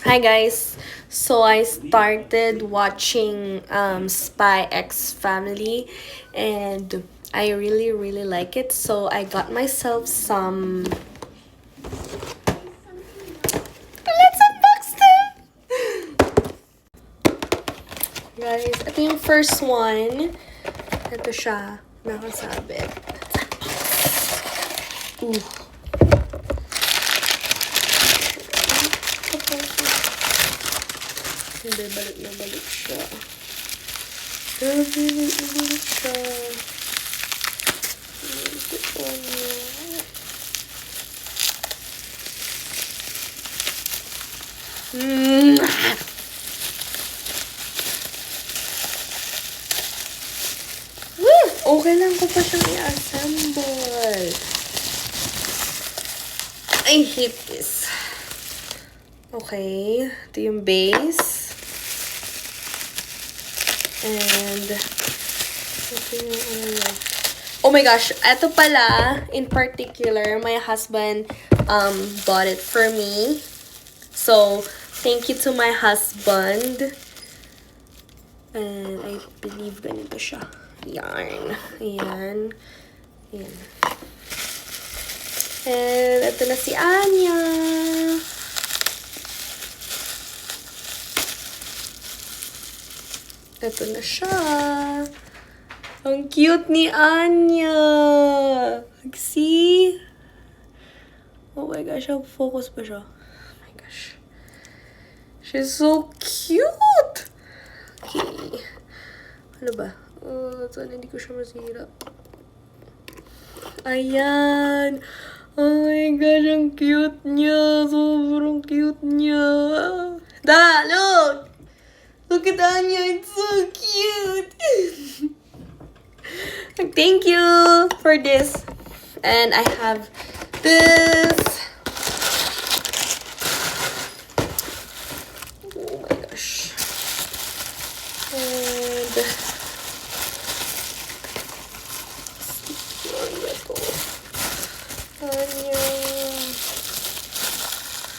Hi guys. So I started watching Spy X Family and I really like it. So I got myself some. Let's unbox them! Guys, ito yung first one. Ito siya. Nakasabit. Ooh. Hindi, balik na balik siya. Balik siya. Ito niya. Okay lang ko pa siyang i-assemble. I hate this. Okay. Ito yung base. And, ito yung ano. Oh my gosh. Ito pala, in particular, my husband bought it for me. So, thank you to my husband. And I believe ganito siya. Yarn. Ayan. Ayan. And ito na si Anya. Ito na siya. Ang cute ni Anya. See? Oh my gosh, how focus pa siya? Oh my gosh. She's so cute! Okay. Ano ba? Sana hindi ko siya masira. Ayan! Oh my gosh, ang cute niya! Sobrang cute niya! Da! Look! Look at Anya! It's so cute! Thank you for this. And I have this. Oh my gosh. And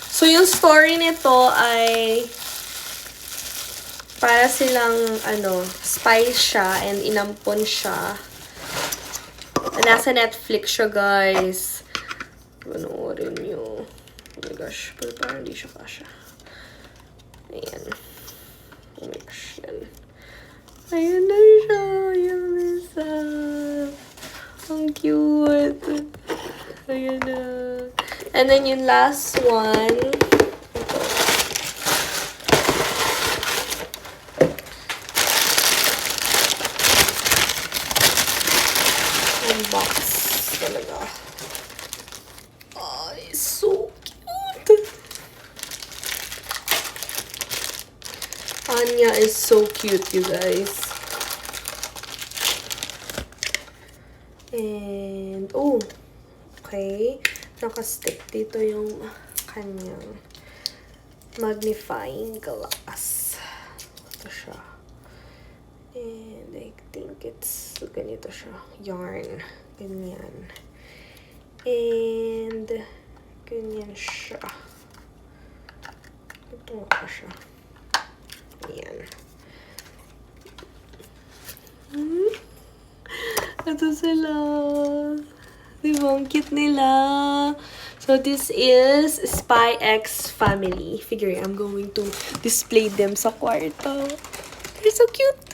so yung story nito ay para silang spy siya and inampon siya. Nasa Netflix siya, guys. Panoorin nyo. Oh my gosh. Pero parang hindi siya kasha. Ayan. Oh my gosh. Yan. Ayan na siya. Ayan na siya. Ang cute. Ayan na. And then yung last one. Box talaga. Oh, it's so cute. Anya is so cute, you guys. And oh, okay. Naka-stick dito yung kanyang magnifying glass. Ito siya. And I think it's ganito siya. Yarn. Ganyan. And ganyan siya. Ito nga siya. Ayan. Ito sila. Diba? Ang cute nila. So this is Spy X Family. Figure I'm going to display them sa kwarto. They're so cute.